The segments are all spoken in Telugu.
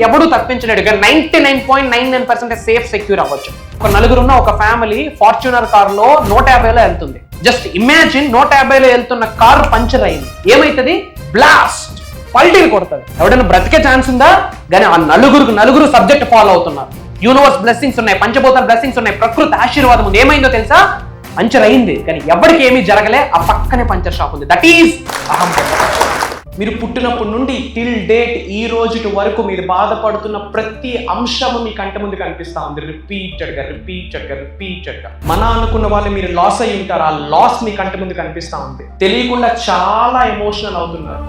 ఎవడు తప్పించలేడుగా 99.99% సేఫ్ సెక్యూర్ అవ్వచ్చు. ఒక నలుగురున్న ఒక ఫ్యామిలీ ఫార్చ్యూనర్ కారులో 150లో వెళ్తుంది. జస్ట్ ఇమాజిన్ 150లో వెళ్తున్న కారు పంచర్ అయింది, ఏమైతుంది? బ్లాస్ట్, పల్టీలు కొడుతుంది. ఎవడైనా బ్రతికే ఛాన్స్ ఉందా? కానీ ఆ నలుగురు సబ్జెక్ట్ ఫాలో అవుతున్నారు. యూనివర్స్ బ్లెస్సింగ్స్ ఉన్నాయి, పంచభూతాల బ్లెస్సింగ్స్ ఉన్నాయి, ప్రకృతి ఆశీర్వాదం ఉంది. ఏమైందో తెలుసా? పంచర్ అయింది, కానీ ఎవరికి ఏమీ జరగలే. ఆ పక్కనే పంచర్ షాప్ ఉంది. దట్ ఈజ్ అహం. మీరు పుట్టినప్పటి నుండి టిల్ డేట్ ఈ రోజు వరకు మీరు బాధపడుతున్న ప్రతి అంశము మీ కంటి ముందు కనిపిస్తా ఉంది. రిపీటెడ్గా మన అనుకున్న వాళ్ళు మీరు లాస్ అయ్యి ఉంటారు. ఆ లాస్ మీ కంటి ముందు కనిపిస్తా ఉంది. తెలియకుండా చాలా ఎమోషనల్ అవుతున్నారు.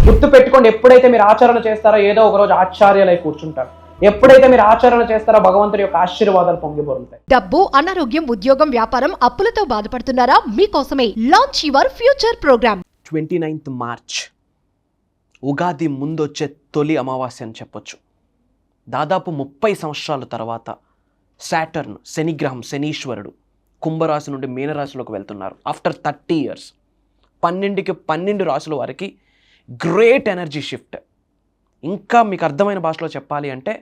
గుర్తు పెట్టుకోండి, ఎప్పుడైతే మీరు ఆచరణ చేస్తారో ఏదో ఒక రోజు ఆశ్చర్యాలై కూర్చుంటారు. ఎప్పుడైతే మీరు ఆచరణ చేస్తారో భగవంతుడి యొక్క ఆశీర్వాదాలు పొంగిపోతాయి. డబ్బు, అనారోగ్యం, ఉద్యోగం, వ్యాపారం, అప్పులతో బాధపడుతున్నారా? మీకోసమే launch your future program. 29th March Ugadi ముందొచ్చే తొలి అమావాస్య అని చెప్పొచ్చు. దాదాపు 30 సంవత్సరాల తర్వాత సాటర్న్, శనిగ్రహం, శనీశ్వరుడు కుంభరాశి నుండి మీనరాశిలోకి వెళ్తున్నారు. ఆఫ్టర్ 30 years 12 రాశుల వారికి గ్రేట్ ఎనర్జీ షిఫ్ట్. ఇంకా మీకు అర్థమైన భాషలో చెప్పాలి అంటే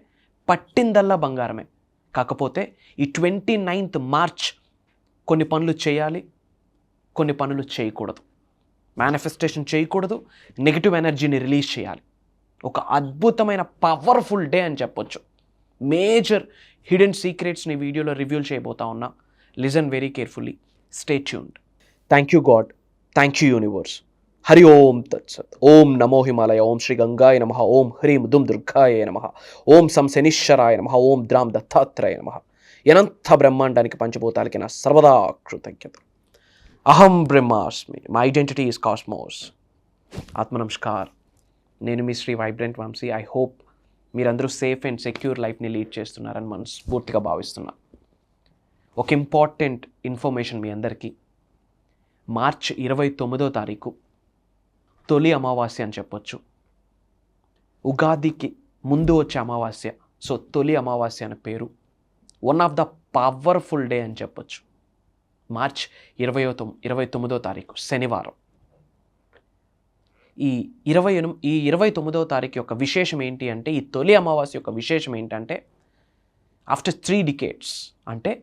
పట్టిందల్లా బంగారమే. కాకపోతే ఈ 29th మార్చ్ కొన్ని పనులు చేయాలి, కొన్ని పనులు చేయకూడదు. మేనిఫెస్టేషన్ చేయకూడదు, నెగిటివ్ ఎనర్జీని రిలీజ్ చేయాలి. ఒక అద్భుతమైన పవర్ఫుల్ డే అని చెప్పొచ్చు. మేజర్ హిడెన్ సీక్రెట్స్ని వీడియోలో రివ్యూ చేయబోతా ఉన్నా. Listen very carefully, stay tuned. Thank you god, thank you universe. Hari Om తత్సత్. ఓం నమో హిమాలయ. ఓం శ్రీ గంగాయ నమః. ఓం హ్రీం దుమ్ దుర్గాయ నమః. ఓం సం శనిశ్వరాయ నమః. ఓం ద్రాం దత్తాత్రేయ నమః. అనంత బ్రహ్మాండానికి పంచభూతాలకి నా సర్వదా కృతజ్ఞత. అహం బ్రహ్మాస్మి. My identity is cosmos. ఆత్మ నమస్కార్. నేను మీ Shri vibrant Vamsi. I hope మీరందరూ సేఫ్ అండ్ సెక్యూర్ లైఫ్ని లీడ్ చేస్తున్నారని మనస్ఫూర్తిగా భావిస్తున్నా. ఒక ఇంపార్టెంట్ ఇన్ఫర్మేషన్ మీ అందరికీ. మార్చ్ 29వ తారీఖు తొలి అమావాస్య అని చెప్పొచ్చు. ఉగాదికి ముందు వచ్చే అమావాస్య, సో తొలి అమావాస్య అని పేరు. One of the powerful day అని చెప్పొచ్చు. మార్చ్ 29వ తారీఖు శనివారం. ఈ 29వ తారీఖు యొక్క విశేషం ఏంటి అంటే, ఈ తొలి అమావాస్య యొక్క విశేషం ఏంటంటే, ఆఫ్టర్ 3 decades అంటే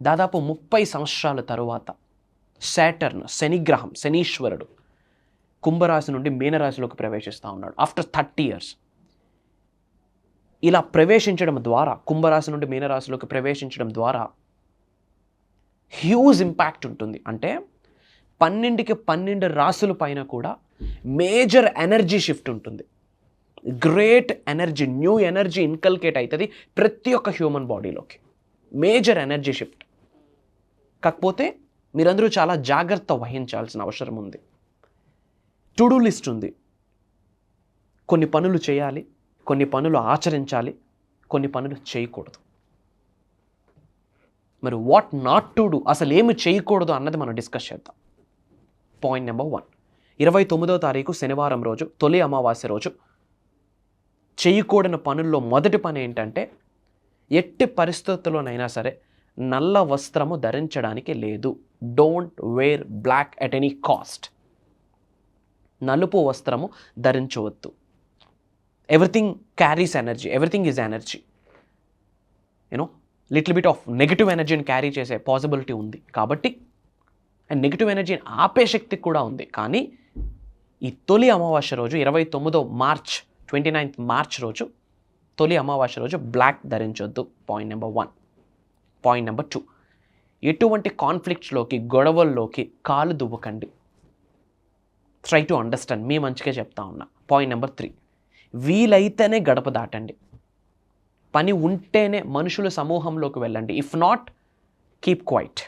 దాదాపు 30 సంవత్సరాల తరువాత సాటర్న్, శనిగ్రహం, శనీశ్వరుడు కుంభరాశి నుండి మీనరాశిలోకి ప్రవేశిస్తూ ఉన్నాడు. ఆఫ్టర్ 30 years ఇలా ప్రవేశించడం ద్వారా, కుంభరాశి నుండి మీనరాశిలోకి ప్రవేశించడం ద్వారా హ్యూజ్ ఇంపాక్ట్ ఉంటుంది. అంటే 12 రాశుల పైన కూడా మేజర్ ఎనర్జీ షిఫ్ట్ ఉంటుంది. Great energy, new energy inculcate అవుతుంది ప్రతి ఒక్క హ్యూమన్ బాడీలోకి. Major energy shift. కాకపోతే మీరందరూ చాలా జాగ్రత్త వహించాల్సిన అవసరం ఉంది. టు డూ లిస్ట్ ఉంది. కొన్ని పనులు చేయాలి, కొన్ని పనులు ఆచరించాలి, కొన్ని పనులు చేయకూడదు. మరి వాట్ నాట్ టు డూ, అసలు ఏమి చేయకూడదు అన్నది మనం డిస్కస్ చేద్దాం. పాయింట్ నెంబర్ 1, 29వ తారీఖు శనివారం రోజు, తొలి అమావాస్య రోజు చేయకూడని పనుల్లో మొదటి పని ఏంటంటే, ఎట్టి పరిస్థితుల్లోనైనా సరే నల్ల వస్త్రము ధరించడానికి లేదు. Don't wear black at any cost. నలుపు వస్త్రము ధరించవద్దు. Everything carries energy, everything is energy. Little bit of negative ఎనర్జీని క్యారీ చేసే పాసిబిలిటీ ఉంది. కాబట్టి అండ్ నెగిటివ్ ఎనర్జీని ఆపే శక్తి కూడా ఉంది. కానీ ఈ తొలి అమావాస్య రోజు 29th మార్చ్ రోజు, తొలి అమావాస్య రోజు బ్లాక్ ధరించొద్దు. Point number 1. పాయింట్ నెంబర్ 2, ఎటువంటి కాన్ఫ్లిక్ట్స్లోకి, గొడవల్లోకి కాలు దువ్వకండి. ట్రై టు అండర్స్టాండ్, మీ మంచిగా చెప్తా ఉన్నా. పాయింట్ నెంబర్ 3, వీలైతేనే గడప దాటండి. పని ఉంటేనే మనుషుల సమూహంలోకి వెళ్ళండి. If not, keep quiet.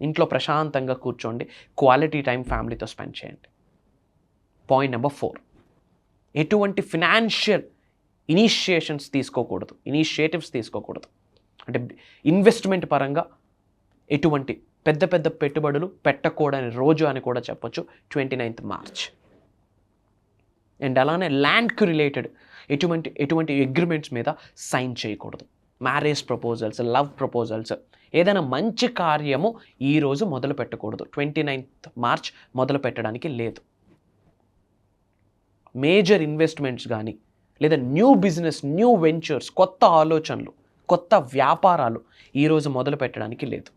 ఇంట్లో ప్రశాంతంగా కూర్చోండి, క్వాలిటీ టైం ఫ్యామిలీతో స్పెండ్ చేయండి. పాయింట్ నెంబర్ 4, ఎటువంటి ఫినాన్షియల్ ఇనిషియేటివ్స్ తీసుకోకూడదు. అంటే ఇన్వెస్ట్మెంట్ పరంగా ఎటువంటి పెద్ద పెద్ద పెట్టుబడులు పెట్టకూడని రోజు అని కూడా చెప్పొచ్చు 29th మార్చ్. అండ్ అలానే ల్యాండ్కి రిలేటెడ్ ఎటువంటి అగ్రిమెంట్స్ మీద సైన్ చేయకూడదు. మ్యారేజ్ ప్రపోజల్స్, లవ్ ప్రపోజల్స్, ఏదైనా మంచి కార్యము ఈరోజు మొదలు పెట్టకూడదు. 29th మార్చ్ మొదలు పెట్టడానికి లేదు. మేజర్ ఇన్వెస్ట్మెంట్స్ కానీ, లేదా న్యూ బిజినెస్, న్యూ వెంచర్స్, కొత్త ఆలోచనలు, కొత్త వ్యాపారాలు ఈరోజు మొదలు పెట్టడానికి లేదు.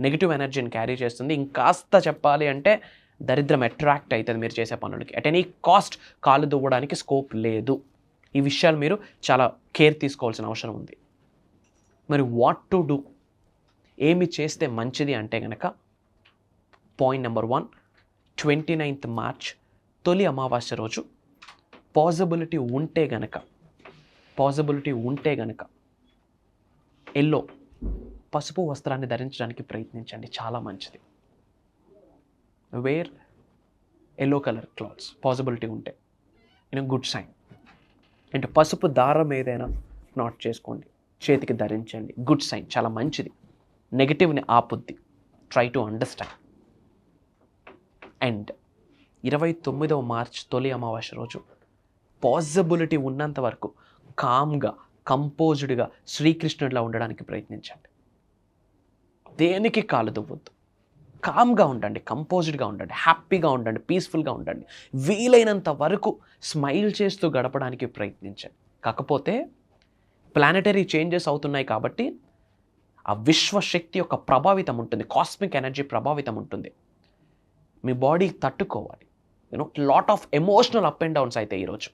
నెగిటివ్ ఎనర్జీని క్యారీ చేస్తుంది. ఇంకాస్త చెప్పాలి అంటే దరిద్రం అట్రాక్ట్ అవుతుంది మీరు చేసే పనులకి. అట్ ఎనీ కాస్ట్ కాలు దువ్వడానికి స్కోప్ లేదు. ఈ విషయాలు మీరు చాలా కేర్ తీసుకోవాల్సిన అవసరం ఉంది. మరి వాట్ టు డూ, ఏమి చేస్తే మంచిది అంటే కనుక పాయింట్ నెంబర్ 1, 29th మార్చ్ తొలి అమావాస్య రోజు పాసిబిలిటీ ఉంటే గనక ఎల్లో పసుపు వస్త్రాన్ని ధరించడానికి ప్రయత్నించండి, చాలా మంచిది. Wear yellow colour clothes possibility ఉంటే గుడ్ సైన్. అంటే పసుపు దారం ఏదైనా నాట్ చేసుకోండి, చేతికి ధరించండి, గుడ్ సైన్, చాలా మంచిది. నెగిటివ్ని ఆపుద్ది. Try to understand. అండ్ 29వ మార్చ్ తొలి అమావాస్య రోజు పాసిబిలిటీ ఉన్నంత వరకు కామ్గా, కంపోజ్డ్గా శ్రీకృష్ణుడిలా ఉండడానికి ప్రయత్నించండి. దేనికి కాలు దువ్వద్దు. కామ్గా ఉండండి, కంపోజ్డ్గా ఉండండి, హ్యాపీగా ఉండండి, పీస్ఫుల్గా ఉండండి. వీలైనంత వరకు స్మైల్ చేస్తూ గడపడానికి ప్రయత్నించండి. కాకపోతే ప్లానెటరీ చేంజెస్ అవుతున్నాయి కాబట్టి ఆ విశ్వశక్తి యొక్క ప్రభావితం ఉంటుంది, కాస్మిక్ ఎనర్జీ ప్రభావితం ఉంటుంది. మీ బాడీ తట్టుకోవాలి. Lot of emotional up and downs అయితే ఈరోజు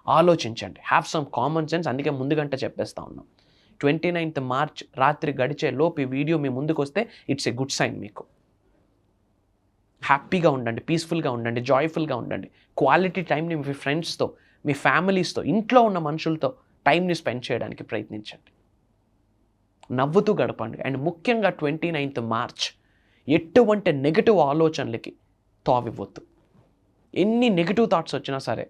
ఆలోచించండి. Have some common sense. అందుకే ముందుగంట చెప్పేస్తా ఉన్నాం. 29th మార్చ్ రాత్రి గడిచే లోపు ఈ వీడియో మీ ముందుకు వస్తే ఇట్స్ ఏ గుడ్ సైన్. మీకు హ్యాపీగా ఉండండి, పీస్ఫుల్గా ఉండండి, జాయ్ఫుల్గా ఉండండి. క్వాలిటీ టైంని మీ ఫ్రెండ్స్తో, మీ ఫ్యామిలీస్తో, ఇంట్లో ఉన్న మనుషులతో టైంని స్పెండ్ చేయడానికి ప్రయత్నించండి. నవ్వుతూ గడపండి. అండ్ ముఖ్యంగా 29th మార్చ్ ఎటువంటి నెగిటివ్ ఆలోచనలకి తావివ్వద్దు. ఎన్ని నెగిటివ్ థాట్స్ వచ్చినా సరే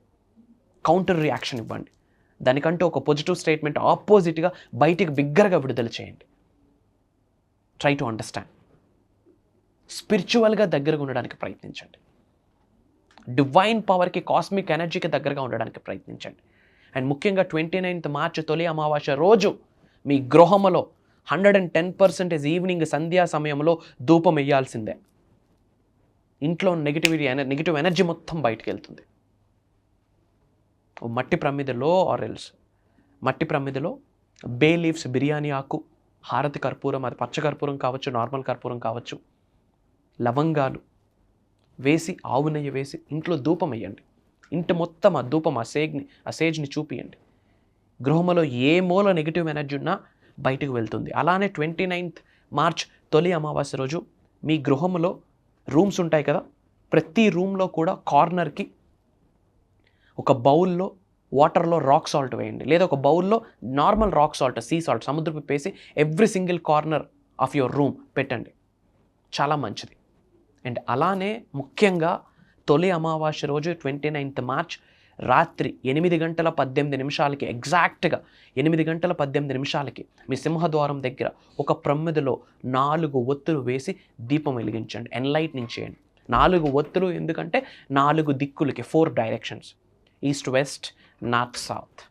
కౌంటర్ రియాక్షన్ ఇవ్వండి. దానికంటూ ఒక పాజిటివ్ స్టేట్మెంట్ ఆపోజిట్గా బయటికి బిగ్గరగా విడుదల చేయండి. Try to understand. స్పిరిచువల్గా దగ్గరగా ఉండడానికి ప్రయత్నించండి. డివైన్ పవర్కి, కాస్మిక్ ఎనర్జీకి దగ్గరగా ఉండడానికి ప్రయత్నించండి. అండ్ ముఖ్యంగా 29th మార్చ్ తొలి అమావాస్య రోజు మీ గృహంలో 110% ఈవినింగ్ సంధ్యా సమయంలో ధూపం వేయాల్సిందే. ఇంట్లో నెగిటివ్ ఎనర్జీ మొత్తం బయటికి వెళ్తుంది. మట్టి ప్రమిదలో మట్టి ప్రమిదలో బే లీవ్స్, బిర్యానీ ఆకు, హారతి కర్పూరం, అది పచ్చ కర్పూరం కావచ్చు, నార్మల్ కర్పూరం కావచ్చు, లవంగాలు వేసి, ఆవు నెయ్యి వేసి ఇంట్లో ధూపం వేయండి. ఇంటి మొత్తం ఆ ధూపం, ఆ సేజ్ని చూపియండి. గృహంలో ఏ మూల నెగిటివ్ ఎనర్జీ ఉన్నా బయటకు వెళ్తుంది. అలానే 29th మార్చ్ తొలి అమావాస్య రోజు మీ గృహంలో రూమ్స్ ఉంటాయి కదా, ప్రతి రూమ్లో కూడా కార్నర్కి ఒక బౌల్లో వాటర్లో రాక్ సాల్ట్ వేయండి, లేదా ఒక బౌల్లో normal rock salt, sea salt, సముద్రపు వేసి every single corner of your room పెట్టండి. చాలా మంచిది. అండ్ అలానే ముఖ్యంగా తొలి అమావాస్య రోజు 29th మార్చ్ రాత్రి 8:18 ఎగ్జాక్ట్గా 8:18 మీ సింహద్వారం దగ్గర ఒక ప్రమిదలో 4 ఒత్తులు వేసి దీపం వెలిగించండి. ఎన్లైట్నింగ్ చేయండి. 4 ఒత్తులు ఎందుకంటే 4 దిక్కులకి, 4 directions, east, west, north, south,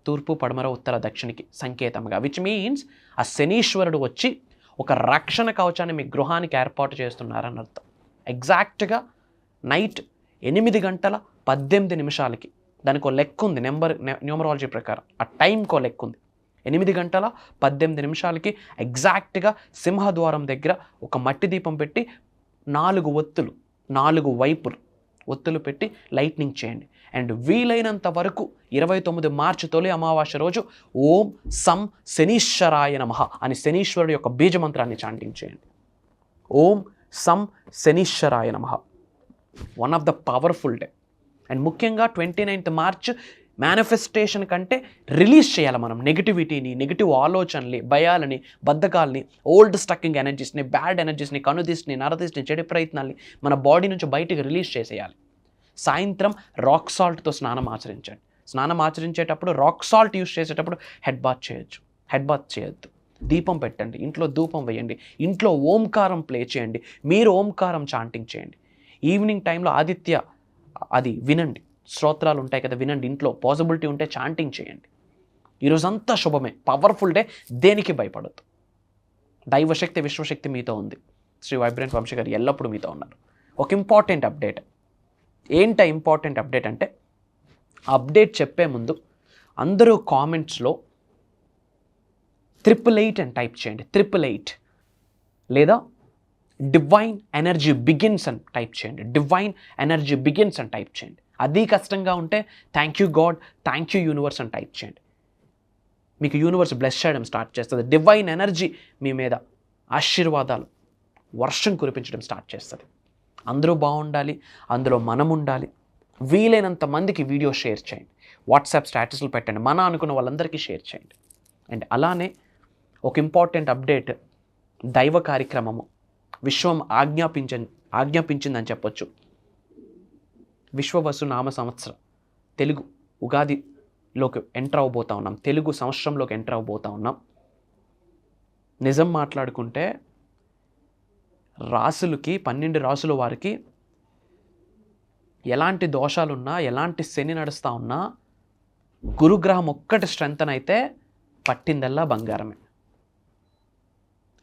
తూర్పు, పడమర, ఉత్తర, దక్షిణకి సంకేతంగా. విచ్ మీన్స్ ఆ శనీశ్వరుడు వచ్చి ఒక రక్షణ కవచాన్ని మీ గృహానికి ఏర్పాటు చేస్తున్నారని అర్థం. ఎగ్జాక్ట్గా నైట్ 8:18 దానికి ఒక లెక్క ఉంది, న్యూమరాలజీ ప్రకారం ఆ టైంకో లెక్క ఉంది. 8:18 ఎగ్జాక్ట్గా సింహద్వారం దగ్గర ఒక మట్టి దీపం పెట్టి 4 ఒత్తులు, 4 వైపులు ఒత్తులు పెట్టి లైట్నింగ్ చేయండి. అండ్ వీలైనంత వరకు 29 మార్చి తొలి అమావాస్య రోజు ఓం సం శనీశ్వరాయ నమః అని శనీశ్వరుడు యొక్క బీజమంత్రాన్ని చాంటింగ్ చేయండి. ఓం సం శనీశ్వరాయ నమః. One of the powerful day. And ముఖ్యంగా 29th మార్చ్ మేనిఫెస్టేషన్ కంటే రిలీజ్ చేయాలి మనం నెగిటివిటీని, నెగిటివ్ ఆలోచనల్ని, భయాలని, బద్ధకాలని, ఓల్డ్ స్టక్కింగ్ ఎనర్జీస్ని, బ్యాడ్ ఎనర్జీస్ని, కనుదిష్ని, నరదిష్ని, చెడు ప్రయత్నాల్ని మన బాడీ నుంచి బయటికి రిలీజ్ చేసేయాలి. సాయంత్రం రాక్ సాల్ట్తో స్నానం ఆచరించండి. స్నానం ఆచరించేటప్పుడు రాక్ సాల్ట్ యూస్ చేసేటప్పుడు హెడ్ బాత్ చేయొద్దు. దీపం పెట్టండి, ఇంట్లో ధూపం వేయండి, ఇంట్లో ఓంకారం ప్లే చేయండి, మీరు ఓంకారం చాంటింగ్ చేయండి. ఈవినింగ్ టైంలో ఆదిత్య అది వినండి, స్తోత్రాలు ఉంటాయి కదా, వినండి. ఇంట్లో పాసిబిలిటీ ఉంటే చాంటింగ్ చేయండి. ఈరోజంతా శుభమే, పవర్ఫుల్ డే. దేనికి భయపడద్దు. దైవశక్తి, విశ్వశక్తి మీతో ఉంది. శ్రీ వైబ్రెంట్ వంశీ గారు ఎల్లప్పుడూ మీతో ఉన్నారు. ఒక ఇంపార్టెంట్ అప్డేట్. ఇంపార్టెంట్ అప్డేట్ అంటే అప్డేట్ చెప్పే ముందు అందరూ కామెంట్స్లో 888 అని టైప్ చేయండి. 888 లేదా డివైన్ ఎనర్జీ బిగిన్స్ అని టైప్ చేయండి. డివైన్ ఎనర్జీ బిగిన్స్ అని టైప్ చేయండి. అది కష్టంగా ఉంటే thank you god, thank you universe అని టైప్ చేయండి. మీకు యూనివర్స్ బ్లెస్ చేయడం స్టార్ట్ చేస్తుంది. డివైన్ ఎనర్జీ మీ మీద ఆశీర్వాదాలు వర్షం కురిపించడం స్టార్ట్ చేస్తుంది. అందరూ బాగుండాలి, అందులో మనం ఉండాలి. వీలైనంత మందికి వీడియో షేర్ చేయండి. వాట్సాప్ స్టేటస్లు పెట్టండి. మన అనుకున్న వాళ్ళందరికీ షేర్ చేయండి. అండ్ అలానే ఒక ఇంపార్టెంట్ అప్డేట్, దైవ కార్యక్రమము విశ్వం ఆజ్ఞాపించిందని చెప్పొచ్చు. విశ్వవసు నామ సంవత్సరం తెలుగు ఉగాదిలోకి ఎంటర్ అవబోతా ఉన్నాం. తెలుగు సంవత్సరంలోకి ఎంటర్ అవబోతా ఉన్నాం. నిజం మాట్లాడుకుంటే రాసులకి 12 రాసుల వారికి ఎలాంటి దోషాలున్నా, ఎలాంటి శని నడుస్తూ ఉన్నా గురుగ్రహం ఒక్కటి స్ట్రెంగ్తన్ అయితే పట్టిందల్లా బంగారమే.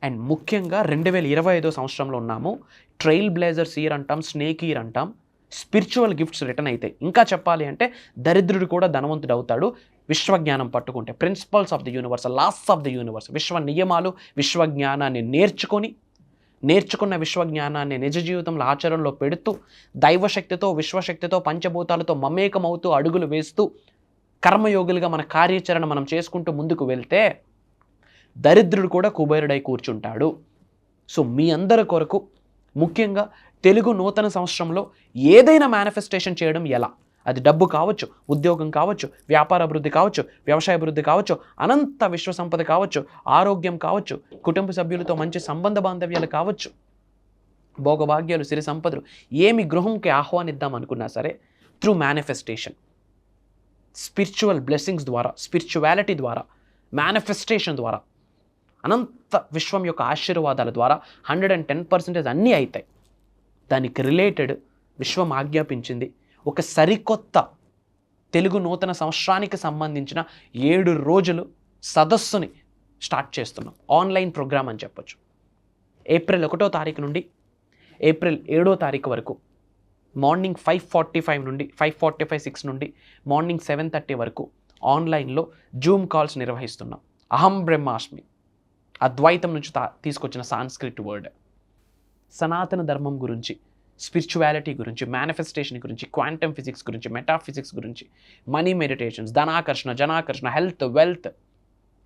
అండ్ ముఖ్యంగా 2025 సంవత్సరంలో ఉన్నాము. ట్రైల్ బ్లేజర్స్ ఇయర్ అంటాం, స్నేక్ ఇయర్ అంటాం. స్పిరిచువల్ గిఫ్ట్స్ రిటర్న్ అవుతాయి. ఇంకా చెప్పాలి అంటే దరిద్రుడు కూడా ధనవంతుడు అవుతాడు విశ్వజ్ఞానం పట్టుకుంటే. Principles of the universe, laws of the universe, విశ్వ నియమాలు, విశ్వజ్ఞానాన్ని నేర్చుకున్న విశ్వజ్ఞానాన్ని నిజ జీవితంలో ఆచరణలో పెడుతూ దైవశక్తితో, విశ్వశక్తితో, పంచభూతాలతో మమేకమవుతూ అడుగులు వేస్తూ కర్మయోగులుగా మన కార్యాచరణ మనం చేసుకుంటూ ముందుకు వెళ్తే దరిద్రుడు కూడా కుబేరుడై కూర్చుంటాడు. సో మీ అందరి కొరకు ముఖ్యంగా తెలుగు నూతన సంవత్సరంలో ఏదైనా మేనిఫెస్టేషన్ చేయడం ఎలా, అది డబ్బు కావచ్చు, ఉద్యోగం కావచ్చు, వ్యాపార అభివృద్ధి కావచ్చు, వ్యవసాయ అభివృద్ధి కావచ్చు, అనంత విశ్వ సంపద కావచ్చు, ఆరోగ్యం కావచ్చు, కుటుంబ సభ్యులతో మంచి సంబంధ బాంధవ్యాలు కావచ్చు, భోగభాగ్యాలు, సిరి సంపదలు, ఏమి గృహంకి ఆహ్వానిద్దాం అనుకున్నా సరే త్రూ మేనిఫెస్టేషన్, స్పిరిచువల్ బ్లెస్సింగ్స్ ద్వారా, స్పిరిచువాలిటీ ద్వారా, మేనిఫెస్టేషన్ ద్వారా, అనంత విశ్వం యొక్క ఆశీర్వాదాల ద్వారా 110% అన్నీ అవుతాయి. దానికి రిలేటెడ్ విశ్వం ఆజ్ఞాపించింది ఒక సరికొత్త తెలుగు నూతన సంవత్సరానికి సంబంధించిన 7 రోజులు సదస్సుని స్టార్ట్ చేస్తున్నాం. ఆన్లైన్ ప్రోగ్రామ్ అని చెప్పొచ్చు. ఏప్రిల్ 1వ తారీఖు నుండి ఏప్రిల్ 7వ తారీఖు వరకు మార్నింగ్ 5:45 నుండి 5:45-6 నుండి మార్నింగ్ 7:30 వరకు ఆన్లైన్లో జూమ్ కాల్స్ నిర్వహిస్తున్నాం. అహం బ్రహ్మాస్మి అద్వైతం నుంచి తీసుకొచ్చిన సాంస్క్రిట్ వర్డ్. సనాతన ధర్మం గురించి, స్పిరిచువాలిటీ గురించి, మేనిఫెస్టేషన్ గురించి, క్వాంటమ్ ఫిజిక్స్ గురించి, మెటాఫిజిక్స్ గురించి, మనీ మెడిటేషన్స్, ధనాకర్షణ, జనాకర్షణ, హెల్త్, వెల్త్,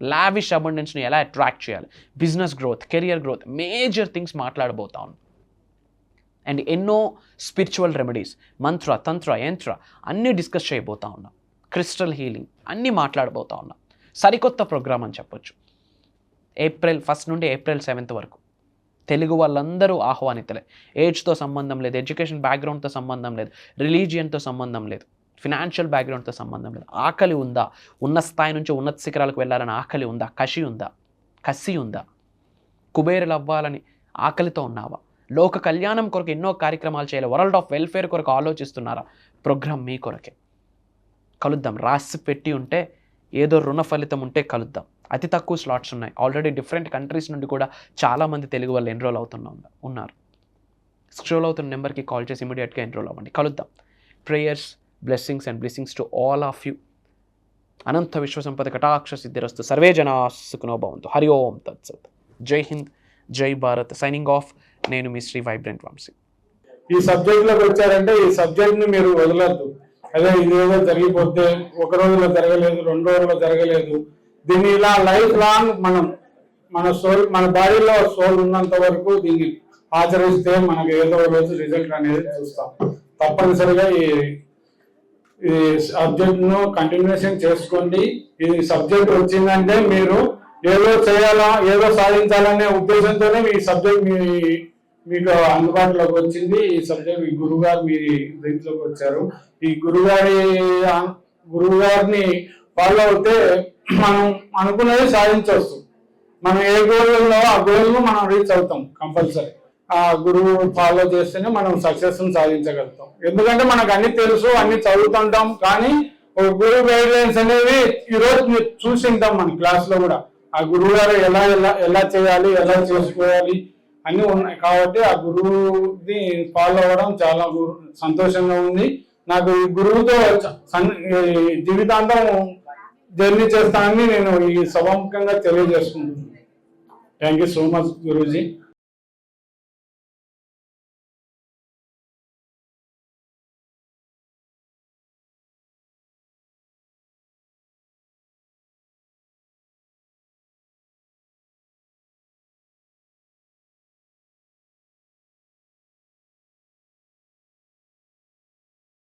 లావిష్ అబండెన్స్ని ఎలా అట్రాక్ట్ చేయాలి, business growth, career growth, major things మాట్లాడబోతా ఉన్నాం. అండ్ ఎన్నో స్పిరిచువల్ రెమెడీస్, మంత్ర, తంత్ర, యంత్ర అన్నీ డిస్కస్ చేయబోతా ఉన్నాం. క్రిస్టల్ హీలింగ్ అన్నీ మాట్లాడబోతా ఉన్నాం. సరికొత్త ప్రోగ్రామ్ అని చెప్పొచ్చు. ఏప్రిల్ 1 నుండి ఏప్రిల్ 7 వరకు తెలుగు వాళ్ళందరూ ఆహ్వానితులే. ఏజ్తో సంబంధం లేదు, ఎడ్యుకేషన్ బ్యాక్గ్రౌండ్తో సంబంధం లేదు, రిలీజియన్తో సంబంధం లేదు, ఫినాన్షియల్ బ్యాక్గ్రౌండ్తో సంబంధం లేదు. ఆకలి ఉందా, ఉన్న స్థాయి నుంచి ఉన్నత శిఖరాలకు వెళ్ళాలని ఆకలి ఉందా, కసి ఉందా, కుబేరులు అవ్వాలని ఆకలితో ఉన్నావా, లోక కళ్యాణం కొరకు ఎన్నో కార్యక్రమాలు చేయాలి, వరల్డ్ ఆఫ్ వెల్ఫేర్ కొరకు ఆలోచిస్తున్నారా, ప్రోగ్రామ్ మీ కొరకే. కలుద్దాం. రాసి పెట్టి ఉంటే ఏదో రుణ ఫలితం ఉంటే కలుద్దాం. అతి తక్కువ స్లాట్స్ ఉన్నాయి. ఆల్రెడీ డిఫరెంట్ కంట్రీస్ నుండి కూడా చాలామంది తెలుగు వాళ్ళు ఎన్రోల్ ఉన్నారు. స్క్రోల్ అవుతున్న నెంబర్కి కాల్ చేసి ఇమీడియట్గా ఎన్రోల్ అవ్వండి. కలుద్దాం. Prayers, blessings and blessings to all of you. అనంత విశ్వసంపద కటాక్ష సిద్ధిరస్తు. సర్వే జనా సుఖినో భవంతు. హరి ఓం తత్సత్. జై హింద్, జై భారత్. Signing off. నేను మీ శ్రీ వైబ్రెంట్ వంశీ. ఈ సబ్జెక్ట్లోకి వచ్చారంటే ఈ సబ్జెక్ట్ని మీరు వదలద్దు. అదే ఇదేదో జరిగిపోతే 1 రోజులో జరగలేదు, 2 రోజుల్లో జరగలేదు. దీన్ని ఇలా లైఫ్ లాంగ్ మన బాడీలో సోల్ ఉన్నంత వరకు దీన్ని ఆచరిస్తే మనకు ఏదో రోజు రిజల్ట్ అనేది చూస్తాం. తప్పనిసరిగా ఈ సబ్జెక్ట్ ను కంటిన్యూషన్ చేసుకోండి. ఈ సబ్జెక్ట్ వచ్చిందంటే మీరు ఏదో చేయాలా, ఏదో సాధించాలనే ఉద్దేశంతోనే ఈ సబ్జెక్ట్ మీకు అందుబాటులోకి వచ్చింది. ఈ సబ్జెక్ట్ మీ గురుగారు మీ దీంట్లోకి వచ్చారు. ఈ గురుగారిని ఫాలో అవుతే మనం అనుకున్నది సాధించవచ్చు. మనం ఏ గోల్ ఉందో ఆ గోల్ను మనం రీచ్ అవుతాం కంపల్సరీ. ఆ గురువు ఫాలో చేస్తేనే మనం సక్సెస్ సాధించగలుగుతాం. ఎందుకంటే మనకు అన్ని తెలుసు, అన్ని చదువుతుంటాం, కానీ ఒక గురువు గైడ్ లైన్స్ అనేవి ఈరోజు మీరు చూసింటాం మన క్లాస్ లో కూడా. ఆ గురువు గారు ఎలా చేయాలి, ఎలా చేసుకోవాలి అన్ని ఉన్నాయి. కాబట్టి ఆ గురువుని ఫాలో అవ్వడం చాలా సంతోషంగా ఉంది. నాకు ఈ గురువుతో ఈ జీవితాంతం జర్నీ చేస్తానని నేను ఈ సభాముఖంగా తెలియజేసుకుంటున్నాను. Thank you so much Guruji.